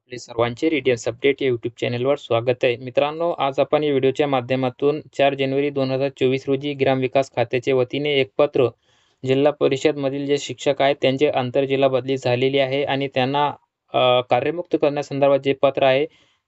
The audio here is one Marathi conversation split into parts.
आपले सर्वांचे रेडियन्स अपडेट या यूट्यूब चॅनलवर स्वागत आहे. मित्रांनो, आज आपण या व्हिडिओच्या माध्यमातून 4 जानेवारी 2024 रोजी ग्रामविकास खात्याच्या वतीने एक पत्र जिल्हा परिषदमधील जे शिक्षक आहेत त्यांचे आंतरजिल्हा बदली झालेली आहे आणि त्यांना कार्यमुक्त करण्यासंदर्भात जे पत्र आहे,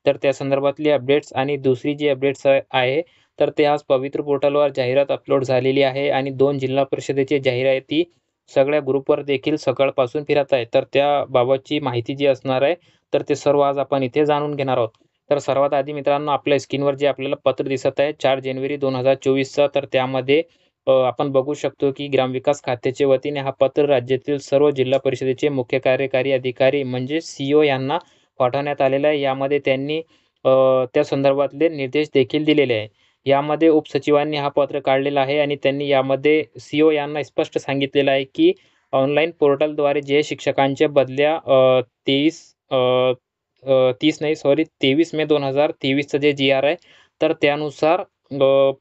तर त्या संदर्भातली अपडेट्स आणि दुसरी जी अपडेट्स आहे, तर ते आज पवित्र पोर्टलवर जाहिरात अपलोड झालेली आहे आणि 2 जिल्हा परिषदेची जाहिराती सगळ्या ग्रुपवर देखील सकाळपासून फिरत आहे. तर त्याबाबतची माहिती जी असणार आहे, तर ते सर्व आज आपण इथे जाणून घेणार आहोत. तर सर्वात आधी मित्रांनो, आपल्या स्क्रीनवर जे आपल्याला पत्र दिसत आहे 4 जानेवारी 2024चं, तर त्यामध्ये आपण बघू शकतो की ग्रामविकास खात्याच्या वतीने हा पत्र राज्यातील सर्व जिल्हा परिषदेचे मुख्य कार्यकारी अधिकारी म्हणजे सी यांना पाठवण्यात आलेला आहे. यामध्ये त्यांनी त्या संदर्भातले निर्देश देखील दिलेले आहे. यामध्ये उपसचिवांनी हा पत्र काढलेला आहे आणि त्यांनी यामध्ये सी यांना स्पष्ट सांगितलेलं आहे की ऑनलाईन पोर्टलद्वारे जे शिक्षकांच्या बदल्या 23 मे 2023चं जे जी-आर आहे, तर त्यानुसार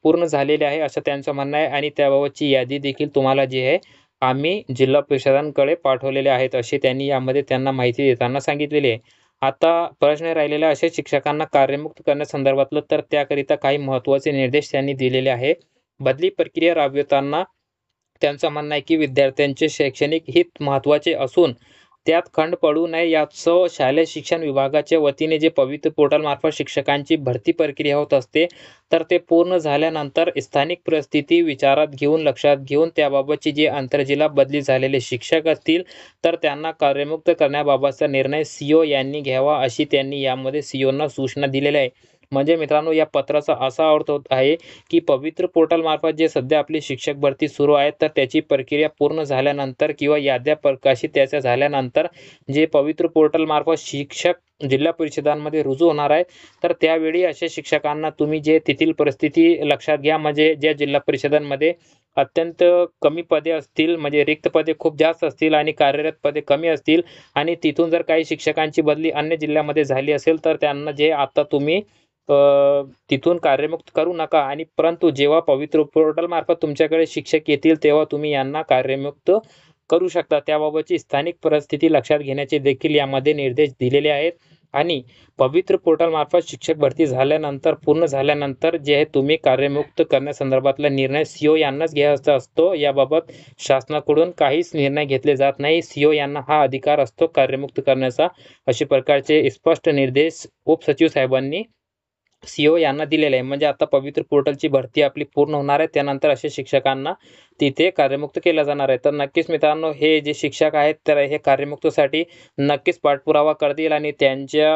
पूर्ण झालेले आहे असं त्यांचं म्हणणं आहे आणि त्याबाबतची यादी देखील तुम्हाला जी आहे आम्ही जिल्हा परिषदांकडे पाठवलेले आहेत, अशी त्यांनी यामध्ये त्यांना माहिती देताना सांगितलेली आहे. आता प्रश्न राहिलेला असे शिक्षकांना कार्यमुक्त करण्यासंदर्भातलं, तर त्याकरिता काही महत्त्वाचे निर्देश त्यांनी दिलेले आहे. बदली प्रक्रिया राबवताना त्यांचं म्हणणं आहे की विद्यार्थ्यांचे शैक्षणिक हित महत्त्वाचे असून त्यात खंड पडू नये याचं शालेय शिक्षण विभागाच्या वतीने जे पवित्र पोर्टलमार्फत शिक्षकांची भरती प्रक्रिया होत असते, तर ते पूर्ण झाल्यानंतर स्थानिक परिस्थिती विचारात घेऊन लक्षात घेऊन त्याबाबतची जे आंतरजिल्हा बदली झालेले शिक्षक असतील, तर त्यांना कार्यमुक्त करण्याबाबतचा निर्णय सी यांनी घ्यावा, अशी त्यांनी यामध्ये सी सूचना दिलेल्या आहे. म्हणजे मित्रांनो, या पत्राचा असा अर्थ होत आहे की पवित्र पोर्टलमार्फत जे सध्या आपली शिक्षक भरती सुरू आहे, तर त्याची प्रक्रिया पूर्ण झाल्यानंतर किंवा याद्या प्रकाशित त्याच्या झाल्यानंतर जे पवित्र पोर्टलमार्फत शिक्षक जिल्हा परिषदांमध्ये रुजू होणार आहे, तर त्यावेळी अशा शिक्षकांना तुम्ही जे तेथील परिस्थिती लक्षात घ्या. म्हणजे ज्या जिल्हा परिषदांमध्ये अत्यंत कमी पदे असतील, म्हणजे रिक्त पदे खूप जास्त असतील आणि कार्यरत पदे कमी असतील आणि तिथून जर काही शिक्षकांची बदली अन्य जिल्ह्यामध्ये झाली असेल, तर त्यांना जे आता तुम्ही तिथून कार्यमुक्त करू नका आणि परंतु जेव्हा पवित्र पोर्टलमार्फत तुमच्याकडे शिक्षक येतील, तेव्हा तुम्ही यांना कार्यमुक्त करू शकता. त्याबाबतची स्थानिक परिस्थिती लक्षात घेण्याचे देखील यामध्ये निर्देश दिलेले आहेत आणि पवित्र पोर्टलमार्फत शिक्षक भरती झाल्यानंतर, पूर्ण झाल्यानंतर जे आहे तुम्ही कार्यमुक्त करण्यासंदर्भातला निर्णय सी यांनाच घ्यायचा असतो. याबाबत शासनाकडून काहीच निर्णय घेतले जात नाही. सी यांना हा अधिकार असतो कार्यमुक्त करण्याचा, अशा प्रकारचे स्पष्ट निर्देश उपसचिव साहेबांनी सी यांना दिलेलं आहे. म्हणजे आता पवित्र पोर्टलची भरती आपली पूर्ण होणार आहे. त्यानंतर अशा शिक्षकांना तिथे कार्यमुक्त केलं जाणार आहे. तर नक्कीच मित्रांनो, हे जे शिक्षक आहेत, तर हे कार्यमुक्तीसाठी नक्कीच पाठपुरावा करतील आणि त्यांच्या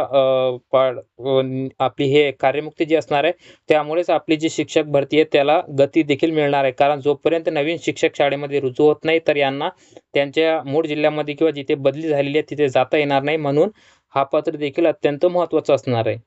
आपली हे कार्यमुक्ती जी असणार आहे, त्यामुळेच आपली जी शिक्षक भरती आहे त्याला गती देखील मिळणार आहे. कारण जोपर्यंत नवीन शिक्षक शाळेमध्ये रुजू होत नाही, तर यांना त्यांच्या मूळ जिल्ह्यामध्ये किंवा जिथे बदली झालेली आहे तिथे जाता येणार नाही. म्हणून हा पत्र देखील अत्यंत महत्त्वाचा असणार आहे.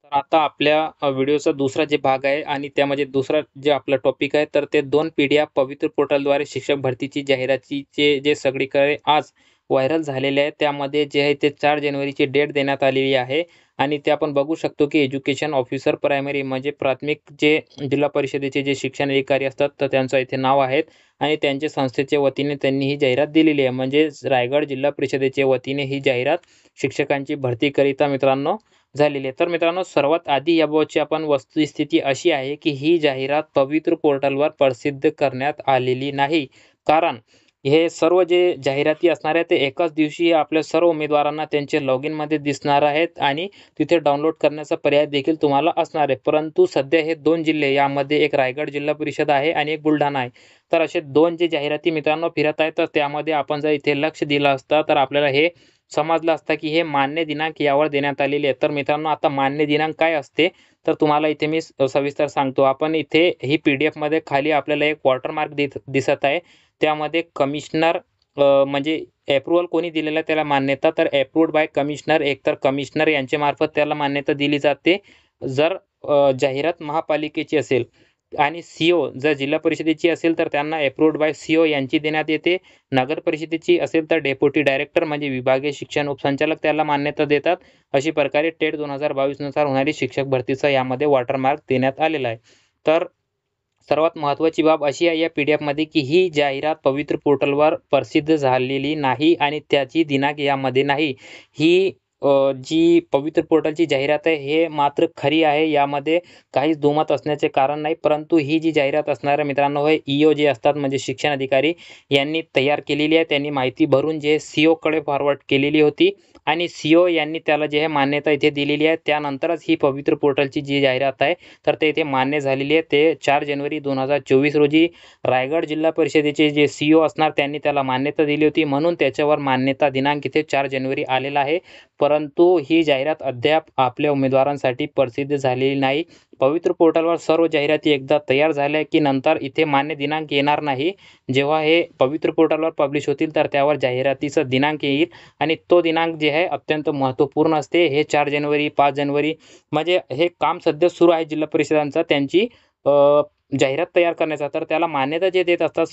तर आता आपल्या व्हिडिओचा दुसरा जे भाग आहे आणि त्यामध्ये दुसरा जे आपला टॉपिक आहे, तर ते 2 PDF पवित्र पोर्टलद्वारे शिक्षक भरतीची जाहिरातीचे जे सगळीकडे आज व्हायरल झालेले आहे, त्यामध्ये जे आहे ते 4 जानेवारीची डेट देण्यात आलेली आहे आणि ते आपण बघू शकतो की एज्युकेशन ऑफिसर प्रायमरी म्हणजे प्राथमिक जे जिल्हा परिषदेचे जे शिक्षण अधिकारी असतात, तर त्यांचं इथे नाव आहेत आणि त्यांच्या संस्थेच्या वतीने त्यांनी ही जाहिरात दिलेली आहे. म्हणजे रायगड जिल्हा परिषदेच्या वतीने ही जाहिरात शिक्षकांची भरतीकरिता मित्रांनो झालेली आहे. तर मित्रांनो, सर्वात आधी याबाबतची आपण वस्तुस्थिती अशी आहे की ही जाहिरात पवित्र पोर्टलवर प्रसिद्ध करण्यात आलेली नाही. कारण हे सर्व जे जाहिराती असणार आहेत, ते एकाच दिवशी आपल्या सर्व उमेदवारांना त्यांचे लॉगिनमध्ये दिसणार आहेत आणि तिथे डाउनलोड करण्याचा पर्याय देखील तुम्हाला असणार आहे. परंतु सध्या हे 2 जिल्हे, यामध्ये एक रायगड जिल्हा परिषद आहे आणि एक बुलढाणा आहे. तर असे 2 जे जाहिराती मित्रांनो फिरत आहेत, तर त्यामध्ये आपण जर इथे लक्ष दिलं असतं, तर आपल्याला हे समजलं असतं की हे मान्य दिनांक यावर देण्यात आलेले आहेत. तर मित्रांनो, आता मान्य दिनांक काय असते, तर तुम्हाला इथे मी सविस्तर सांगतो. आपण इथे ही PDF मध्ये खाली आपल्याला एक वॉटरमार्क दिसत आहे. त्यामध्ये कमिशनर म्हणजे अप्रूव्हल कोणी दिलेलं आहे त्याला मान्यता, तर अप्रूव्ड बाय कमिशनर, एकतर कमिशनर यांच्यामार्फत त्याला मान्यता दिली जाते. जर जाहिरात महापालिकेची असेल आणि जर जिल्हा परिषदेची असेल, तर त्यांना अप्रूव्ड बाय यांची देण्यात येते. नगर परिषदेची असेल तर डेप्युटी डायरेक्टर म्हणजे विभागीय शिक्षण उपसंचालक त्याला मान्यता देतात. अशी प्रकारे टेट 2022 नुसार होणारी शिक्षक भरतीचा यामध्ये वॉटरमार्क देण्यात आलेला आहे. तर सर्वात महत्त्वाची बाब अशी आहे या PDF मध्ये की ही जाहिरात पवित्र पोर्टलवर प्रसिद्ध झालेली नाही आणि त्याची दिनांक यामध्ये नाही. ही जी पवित्र पोर्टलची जाहिरात आहे हे मात्र खरी आहे, यामध्ये काहीच दुमत असण्याचे कारण नाही. परंतु ही जी जाहिरात असणार आहे मित्रांनो, हे ईओ जे असतात म्हणजे शिक्षण अधिकारी यांनी तयार केलेली आहे. त्यांनी माहिती भरून जे सीओकडे फॉरवर्ड केलेली होती आणि सीओ यांनी त्याला जे आहे मान्यता इथे दिलेली आहे. त्यानंतरच ही पवित्र पोर्टलची जी जाहिरात आहे तर ते इथे मान्य झालेली आहे. ते 4 जानेवारी 2024 रोजी रायगड जिल्हा परिषदेचे जे सीओ असणार त्यांनी त्याला मान्यता दिली होती, म्हणून त्याच्यावर मान्यता दिनांक इथे 4 जानेवारी आलेला आहे. परंतु ही जाहिरात अद्याप आपल्या उमेदवारांसाठी प्रसिद्ध झालेली नाही. पवित्र पोर्टलवर सर्व जाहिराती एकदा तयार झाल्या की नंतर इथे मान्य दिनांक येणार नाही. जेव्हा हे पवित्र पोर्टलवर पब्लिश होतील तर त्यावर जाहिरातीचा दिनांक येईल आणि तो दिनांक जे आहे अत्यंत महत्त्वपूर्ण असते. हे 4 जानेवारी 5 जानेवारी म्हणजे हे काम सध्या सुरू आहे जिल्हा परिषदांचा त्यांची जाहिरात तयार करण्याचा. तर त्याला मान्यता जे देत असतात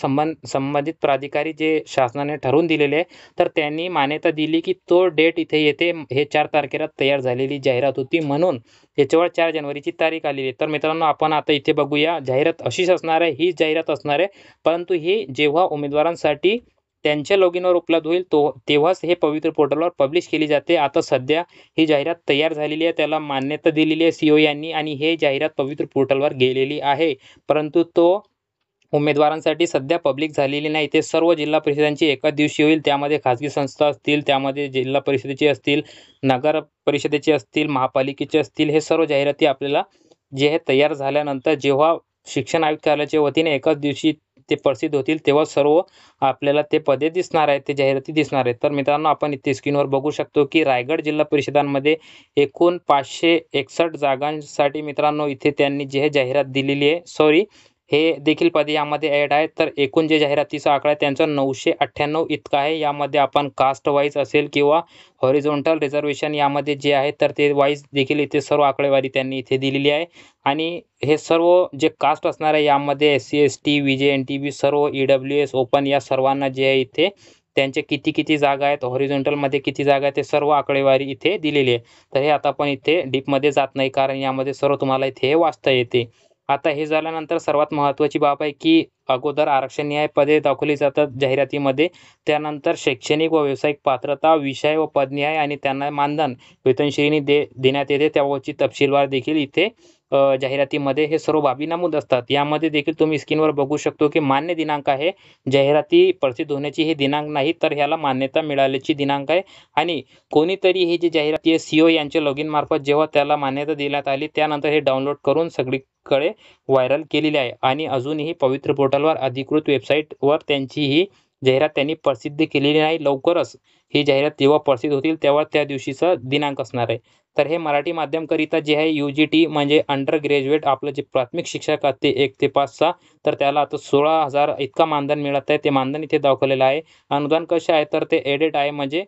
संबंधित प्राधिकारी जे शासनाने ठरवून दिलेले आहे तर त्यांनी मान्यता दिली की तो डेट इथे येते. हे 4 तारखेला तयार झालेली जाहिरात होती, म्हणून याच्यावर 4 जानेवारीची तारीख आलेली आहे. तर मित्रांनो आपण आता इथे बघूया, जाहिरात अशीच असणार आहे, हीच जाहिरात असणार आहे. परंतु ही जेव्हा उमेदवारांसाठी त्यांच्या लॉगिनवर उपलब्ध होईल तेव्हाच हे पवित्र पोर्टलवर पब्लिश केली जाते. आता सध्या ही जाहिरात तयार झालेली आहे, त्याला मान्यता दिलेली आहे सीओ यांनी आणि हे जाहिरात पवित्र पोर्टलवर गेलेली आहे. परंतु तो उमेदवारांसाठी सध्या पब्लिक झालेली नाही. ते सर्व जिल्हा परिषदांची एकाच दिवशी होईल. त्यामध्ये खाजगी संस्था असतील, त्यामध्ये जिल्हा परिषदेची असतील, नगर परिषदेचे असतील, महापालिकेचे असतील, हे सर्व जाहिराती आपल्याला जे हे तयार झाल्यानंतर जेव्हा शिक्षण आयुक्त कार्यालयाच्या वतीने एकाच दिवशी ते प्रसिद्ध होतील तेव्हा सर्व आपल्याला ते पदे दिसणार आहेत, ते जाहिराती दिसणार आहेत. तर मित्रांनो आपण इथे स्क्रीनवर बघू शकतो की रायगड जिल्हा परिषदांमध्ये एकूण 561 जागांसाठी मित्रांनो इथे त्यांनी जे हे जाहिरात दिलेली आहे. हे देखील पदे यामध्ये ॲड आहेत. तर एकूण जे जाहिरातीचा आकडा आहे त्यांचा 998 इतका आहे. यामध्ये आपण कास्ट वाईज असेल किंवा हॉरिझॉन्टल रिझर्वेशन यामध्ये जे आहे तर ते वाईज देखील इथे सर्व आकडेवारी त्यांनी इथे दिलेली आहे. आणि हे सर्व जे कास्ट असणार आहे यामध्ये SC ST VJ NTB सर्व EWS ओपन या सर्वांना जे आहे इथे त्यांचे किती जागा आहेत, हॉरिझॉन्टलमध्ये किती जागा आहेत, ते सर्व आकडेवारी इथे दिलेली आहे. तर हे आता आपण इथे डीपमध्ये जात नाही कारण यामध्ये सर्व तुम्हाला इथे हे वाचता येते. आता हे झाल्यानंतर सर्वात महत्त्वाची बाब आहे की अगोदर आरक्षणीय पदे दाखवली जातात जाहिरातीमध्ये. त्यानंतर शैक्षणिक व व्यावसायिक पात्रता, विषय व पदनिहाय आणि त्यांना मानधन वेतनश्रेणी देण्यात येते त्याबाबतची तपशीलवार देखील इथे जाहिरातीमध्ये हे सर्व बाबी नमूद असतात. यामध्ये देखील तुम्ही स्क्रीनवर बघू शकतो की मान्य दिनांक आहे. जाहिराती प्रसिद्ध होण्याची हे दिनांक नाही तर ह्याला मान्यता मिळाल्याची दिनांक आहे. आणि कोणीतरी ही जी जाहिराती आहे सीओ यांच्या लॉगिन मार्फत जेव्हा त्याला मान्यता देण्यात आली त्यानंतर हे डाउनलोड करून सगळीकडे व्हायरल केलेली आहे. आणि अजूनही पवित्र पोर्टलवर अधिकृत वेबसाईटवर त्यांची ही जाहिरात त्यांनी प्रसिद्ध केलेली नाही. लवकरच ही जाहिरात जेव्हा प्रसिद्ध होतील तेव्हा त्या दिवशीचा दिनांक असणार आहे. तर हे मराठी माध्यमकरिता जे आहे UGT म्हणजे अंडर ग्रॅज्युएट आपलं जे प्राथमिक शिक्षक असते 1 ते 5चा तर त्याला आता 16,000 इतका मानधन मिळत आहे. ते मानधन इथे दाखवलेलं आहे. अनुदान कसे आहे तर ते एडेड आहे म्हणजे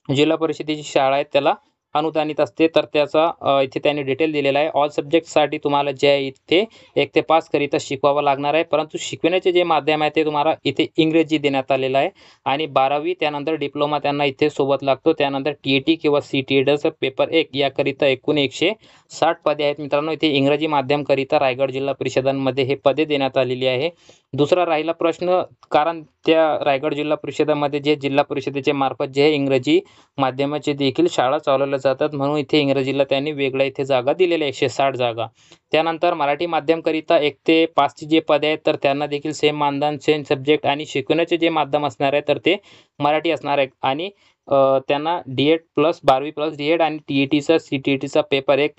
जिल्हा परिषदेची शाळा आहे त्याला अनुदानित असते. तर त्याचा इथे त्यांनी डिटेल दिलेला आहे. ऑल सब्जेक्टसाठी तुम्हाला जे आहे इथे 1 ते 5 करिता शिकवावं लागणार आहे. परंतु शिकवण्याचे जे माध्यम आहे ते तुम्हाला इथे इंग्रजी देण्यात आलेलं आहे. आणि 12वी त्यानंतर डिप्लोमा त्यांना इथे सोबत लागतो. त्यानंतर TET किंवा CTETचा पेपर 1 याकरिता एकूण 160 पदे आहेत मित्रांनो. इथे इंग्रजी माध्यमकरिता रायगड जिल्हा परिषदांमध्ये हे पदे देण्यात आलेली आहे. दुसरा राहिला प्रश्न, कारण त्या रायगड जिल्हा परिषदामध्ये जे जिल्हा परिषदेच्या मार्फत जे इंग्रजी माध्यमाचे देखील शाळा चालवल्या जातात, म्हणून इथे इंग्रजीला त्यांनी वेगळ्या इथे जागा दिलेल्या 160 जागा. त्यानंतर मराठी माध्यमकरिता 1 ते 5ची जे पदे आहेत तर त्यांना देखील सेम मानधन, सेम सब्जेक्ट आणि शिकवण्याचे जे माध्यम असणार आहे तर ते मराठी असणार आहे. आणि त्यांना D.Ed प्लस 12वी प्लस D.Ed आणि TETचा CTETचा पेपर 1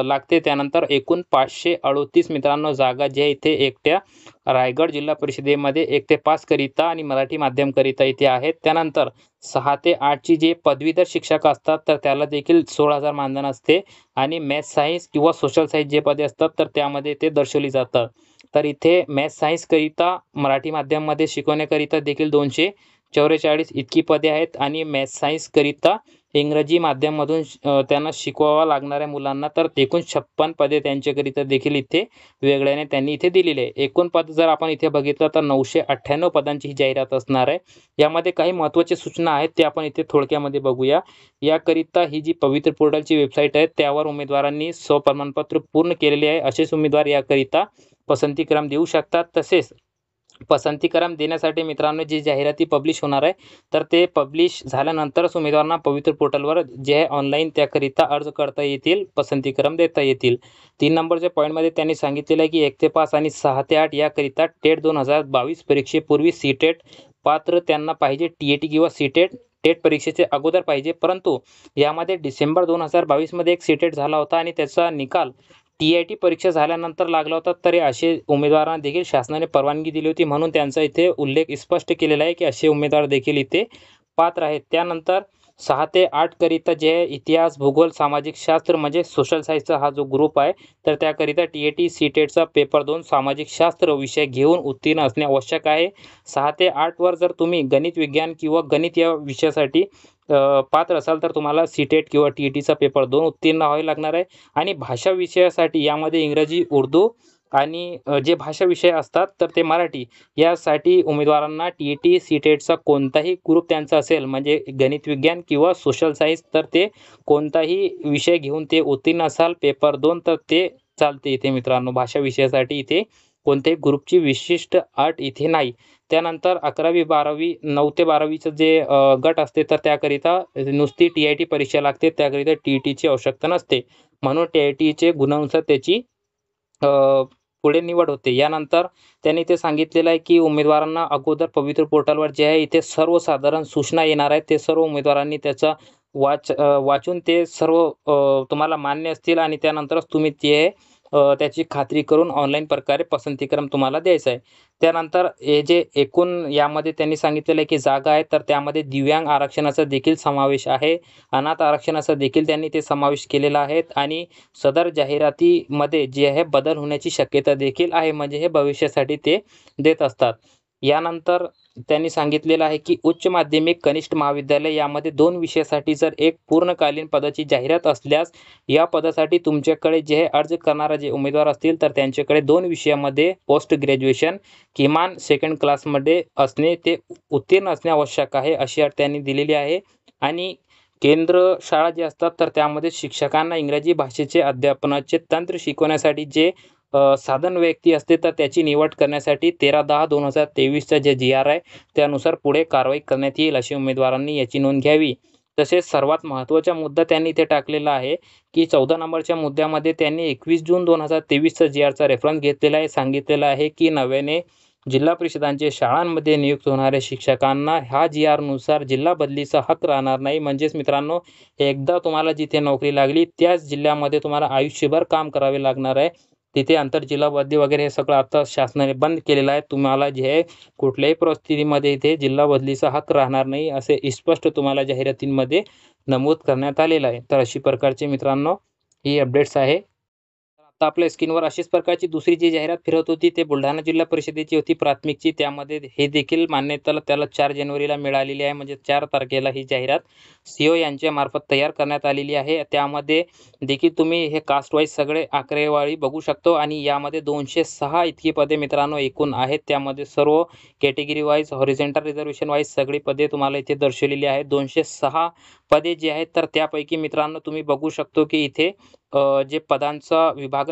लागते. त्यानंतर एकूण 538 मित्रांनो जागा जे इथे एकट्या रायगड जिल्हा परिषदेमध्ये 1 ते 5 करिता आणि मराठी माध्यमकरिता इथे आहेत. त्यानंतर 6 ते 8ची जे पदवीधर शिक्षक असतात तर त्याला देखील 16,000 मानधन असते. आणि मॅथ्स सायन्स किंवा सोशल सायन्स जे पदे असतात तर त्यामध्ये ते दर्शवली जातात. तर इथे मॅथ्स सायन्सकरिता मराठी माध्यममध्ये शिकवण्याकरिता देखील 244 इतकी पदे आहेत. आणि मॅथ्स सायन्सकरिता इंग्रजी माध्यममधून त्यांना शिकवावं लागणाऱ्या मुलांना तर एकूण 56 पदे त्यांच्याकरिता देखील इथे वेगळ्याने त्यांनी इथे दिलेली आहे. एकूण पद जर आपण इथे बघितलं तर 998 पदांची ही जाहिरात असणार आहे. यामध्ये काही महत्त्वाच्या सूचना आहेत ते आपण इथे थोडक्यामध्ये बघूया. याकरिता ही जी पवित्र पोर्टलची वेबसाईट आहे त्यावर उमेदवारांनी स्वप्रमाणपत्र पूर्ण केलेले आहे असेच उमेदवार याकरिता पसंतीक्रम देऊ शकतात. तसेच पसंतीक्रम देण्यासाठी मित्रांनो जी जाहिराती पब्लिश होणार आहे, तर ते पब्लिश झाल्यानंतरच उमेदवारांना पवित्र पोर्टलवर जे आहे ऑनलाईन त्याकरिता अर्ज करता येतील, पसंतीक्रम देता येतील. 3 नंबरच्या पॉईंटमध्ये त्यांनी सांगितलेलं आहे की 1 ते 5 आणि 6 ते 8 याकरिता टेट 2022 परीक्षेपूर्वी सी-टेट पात्र त्यांना पाहिजे. टी-ए-टी किंवा सी-टेट टेट परीक्षेचे अगोदर पाहिजे, परंतु यामध्ये डिसेंबर 2022 मध्ये एक सी-टेट झाला होता आणि त्याचा निकाल टी-आय-टी परीक्षा झाल्यानंतर लागला होता, तरी असे उमेदवारांना देखील शासनाने परवानगी दिली होती. म्हणून त्यांचा इथे उल्लेख स्पष्ट केलेला आहे की असे उमेदवार देखील इथे पात्र आहेत. त्यानंतर 6 ते 8 करिता जे इतिहास, भूगोल, सामाजिक शास्त्र म्हणजे सोशल सायन्सचा हा जो ग्रुप आहे, तर त्याकरिता टी-ए-टी सी-टेटचा पेपर 2 सामाजिक शास्त्र विषय घेऊन उत्तीर्ण असणे आवश्यक आहे. 6 ते 8 वर जर तुम्ही गणित, विज्ञान किंवा गणित या विषयासाठी पात्र असाल तर तुम्हाला सी-टेट किंवा टी-ई-टीचा पेपर 2 उत्तीर्ण व्हावे लागणार आहे. आणि भाषा विषयासाठी यामध्ये इंग्रजी, उर्दू आणि जे भाषा विषय असतात तर ते मराठी यासाठी उमेदवारांना टी-ई-टी, सी-टेटचा कोणताही ग्रुप त्यांचा असेल म्हणजे गणित, विज्ञान किंवा सोशल सायन्स, तर ते कोणताही विषय घेऊन ते उत्तीर्ण असाल पेपर 2 तर ते चालते इथे मित्रांनो. भाषा विषयासाठी इथे कोणत्याही ग्रुपची विशिष्ट अट इथे नाही. त्यानंतर 11वी 12वी 9 ते 12वीचं जे गट असते तर त्याकरिता नुसती टी-आय-टी परीक्षा लागते, त्याकरिता टी-ई-टीची आवश्यकता नसते. म्हणून टी-आय-टीचे गुणांनुसार त्याची पुढे निवड होते. यानंतर त्यांनी ते सांगितलेलं आहे की उमेदवारांना अगोदर पवित्र पोर्टलवर जे आहे इथे सर्वसाधारण सूचना येणार आहेत, ते सर्व उमेदवारांनी त्याचा वाचून ते सर्व तुम्हाला मान्य असतील आणि त्यानंतरच तुम्ही ते त्याची खात्री करून ऑनलाईन प्रकारे पसंतीक्रम तुम्हाला द्यायचा आहे. त्यानंतर हे जे एकूण यामध्ये त्यांनी सांगितलेलं आहे की जागा आहेत, तर त्यामध्ये दिव्यांग आरक्षणाचा देखील समावेश आहे, अनाथ आरक्षणाचा देखील त्यांनी ते समावेश केलेला आहे आणि सदर जाहिरातीमध्ये जे आहे बदल होण्याची शक्यता देखील आहे, म्हणजे हे भविष्यासाठी ते देत असतात. यानंतर त्यांनी सांगितलेलं आहे की उच्च माध्यमिक, कनिष्ठ महाविद्यालय यामध्ये 2 विषयासाठी जर एक पूर्णकालीन पदाची जाहिरात असल्यास या पदासाठी तुमच्याकडे जे अर्ज करणारे जे उमेदवार असतील तर त्यांच्याकडे 2 विषयामध्ये पोस्ट ग्रॅज्युएशन किमान सेकंड क्लासमध्ये असणे ते उत्तीर्ण असणे आवश्यक आहे, अशी अट त्यांनी दिलेली आहे. आणि केंद्र शाळा जे असतात तर त्यामध्ये शिक्षकांना इंग्रजी भाषेचे अध्यापनाचे तंत्र शिकवण्यासाठी जे साधन व्यक्ती असते तर त्याची निवड करण्यासाठी 13/10/2023चा जे जी-आर आहे त्यानुसार पुढे कारवाई करण्यात येईल, अशी उमेदवारांनी याची नोंद घ्यावी. तसेच सर्वात महत्त्वाचा मुद्दा त्यांनी इथे टाकलेला आहे की 14 नंबरच्या मुद्द्यामध्ये त्यांनी 21 जून 2023चा जी-आरचा रेफरन्स घेतलेला आहे. सांगितलेलं आहे की नव्याने जिल्हा परिषदांच्या शाळांमध्ये नियुक्त होणाऱ्या शिक्षकांना ह्या जी-आरनुसार जिल्हा बदलीचा हक्क राहणार नाही. म्हणजेच मित्रांनो, एकदा तुम्हाला जिथे नोकरी लागली त्याच जिल्ह्यामध्ये तुम्हाला आयुष्यभर काम करावे लागणार आहे. तिथे आंतरजिल्हा बदली वगैरे हे सगळं आता शासनाने बंद केलेलं आहे. तुम्हाला जे आहे कुठल्याही परिस्थितीमध्ये इथे जिल्हा बदलीचा हक्क राहणार नाही, असे स्पष्ट तुम्हाला जाहिरातींमध्ये नमूद करण्यात आलेलं आहे. तर अशी प्रकारचे मित्रांनो ही अपडेट्स आहे. आता आपल्या स्क्रीनवर अशीच प्रकारची दुसरी जी जाहिरात फिरत होती ते बुलढाणा जिल्हा परिषदेची होती प्राथमिकची. त्यामध्ये हे देखील मान्यता त्याला 4 जानेवारीला मिळालेली आहे, म्हणजे 4 तारखेला ही जाहिरात सी-ओ यांच्या मार्फत तयार करण्यात आलेली आहे. त्यामध्ये देखील तुम्ही हे कास्ट वाईज सगळे आकडेवारी बघू शकतो आणि यामध्ये 206 इतकी पदे मित्रांनो एकूण आहेत. त्यामध्ये सर्व category wise, horizontal reservation wise सगळी पदे तुम्हाला इथे दर्शवलेली आहेत. 206 पदे जी आहेत तर त्यापैकी मित्रांनो तुम्ही बघू शकतो की इथे जे पदांचा विभाग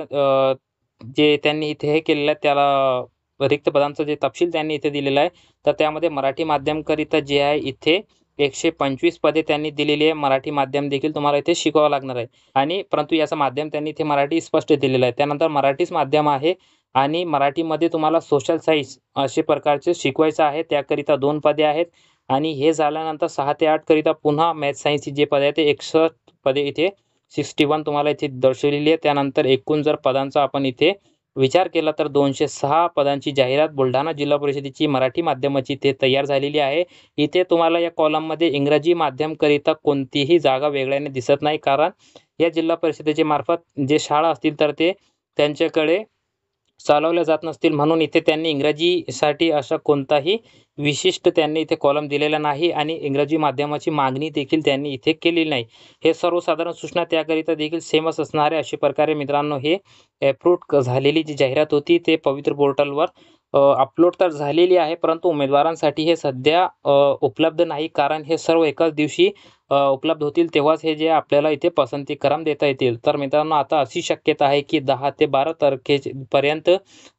जे त्यांनी इथे हे केलेलं आहे त्याला रिक्त पदांचा जे तपशील त्यांनी इथे दिलेला आहे, तर त्यामध्ये मराठी माध्यमकरिता जे आहे इथे 125 पदे त्यांनी दिलेली आहे. मराठी माध्यम देखील तुम्हाला इथे शिकवावं लागणार आहे आणि परंतु याचं माध्यम त्यांनी इथे मराठी स्पष्ट दिलेलं आहे. त्यानंतर मराठीच माध्यम आहे आणि मराठीमध्ये तुम्हाला सोशल सायन्स असे प्रकारचे शिकवायचं आहे. त्याकरिता 2 पदे आहेत आणि हे झाल्यानंतर 6 ते 8 करिता पुन्हा मॅथ सायन्सची जे पदे आहेत ते 61 पदे इथे 61 तुम्हाला इथे दर्शवलेली आहे. त्यानंतर एकूण जर पदांचा आपण इथे विचार केला तर 206 पदांची जाहिरात बुलढाणा जिल्हा परिषदेची मराठी माध्यमाची इथे तयार झालेली आहे. इथे तुम्हाला या कॉलममध्ये इंग्रजी माध्यमकरिता कोणतीही जागा वेगळ्याने दिसत नाही, कारण या जिल्हा परिषदेच्या मार्फत जे शाळा असतील तर ते त्यांच्याकडे चालवल्या जात नसतील, म्हणून इथे त्यांनी इंग्रजीसाठी असा कोणताही विशिष्ट त्यांनी इथे कॉलम दिलेला नाही आणि इंग्रजी माध्यमाची मागणी देखील त्यांनी इथे केलेली नाही. हे सर्वसाधारण सूचना त्याकरिता देखील सेमच असणार आहे. अशा प्रकारे मित्रांनो हे अप्रूव्ड झालेली जी जाहिरात होती ते पवित्र पोर्टलवर अपलोड तर झालेली आहे, परंतु उमेदवारांसाठी हे सध्या उपलब्ध नाही, कारण हे सर्व एकाच दिवशी उपलब्ध होतील तेव्हाच हे जे आपल्याला इथे पसंतीक्रम देता येतील. तर मित्रांनो आता अशी शक्यता आहे की 10 ते 12 तारखेपर्यंत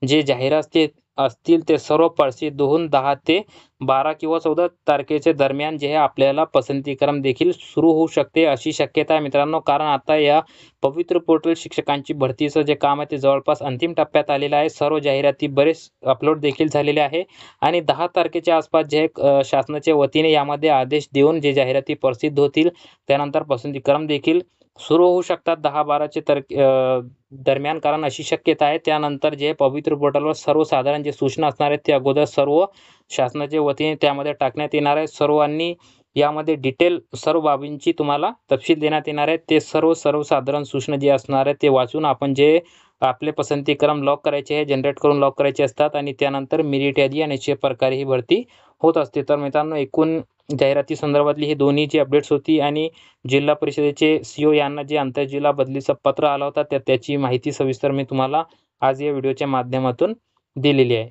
जे जाहिरात असतील ते सर्व प्रसिद्ध होऊन 10 ते 12 किंवा 14 तारखेच्या दरम्यान जे आहे आपल्याला पसंतीक्रम देखील सुरू होऊ शकते अशी शक्यता आहे मित्रांनो. कारण आता या पवित्र पोर्टल शिक्षकांची भरतीचं जे काम आहे ते जवळपास अंतिम टप्प्यात आलेलं आहे. सर्व जाहिराती बरेच अपलोड देखील झालेले आहे आणि 10 तारखेच्या आसपास जे शासनाच्या वतीने यामध्ये आदेश देऊन जे जाहिराती प्रसिद्ध होतील त्यानंतर पसंतीक्रम देखील सुरू होऊ शकतात 10-12 दरम्यान. कारण अशी शक्यता आहे. त्यानंतर जे पवित्र पोर्टलवर सर्वसाधारण जे सूचना असणार आहेत ते अगोदर सर्व शासनाच्या वतीने त्यामध्ये टाकण्यात येणार आहे. सर्वांनी यामध्ये डिटेल सर्व बाबींची तुम्हाला तपशील देण्यात येणार आहे. ते सर्वसाधारण सूचना जे असणार आहे ते वाचून आपण जे आपले पसंतीक्रम लॉक करायचे आहे जनरेट करून लॉक करायचे असतात आणि त्यानंतर मेरिट यादी आणि अशा प्रकारे ही भरती होत असते. तर मित्रांनो एकूण जाहिराती संदर्भातली ही दोन्ही जी अपडेट्स होती आणि जिल्हा परिषदेचे CO यांना जे आंतरजिल्हा बदलीचं पत्र आलं होतं त्याची माहिती सविस्तर मी तुम्हाला आज या व्हिडिओच्या माध्यमातून दिलेली आहे.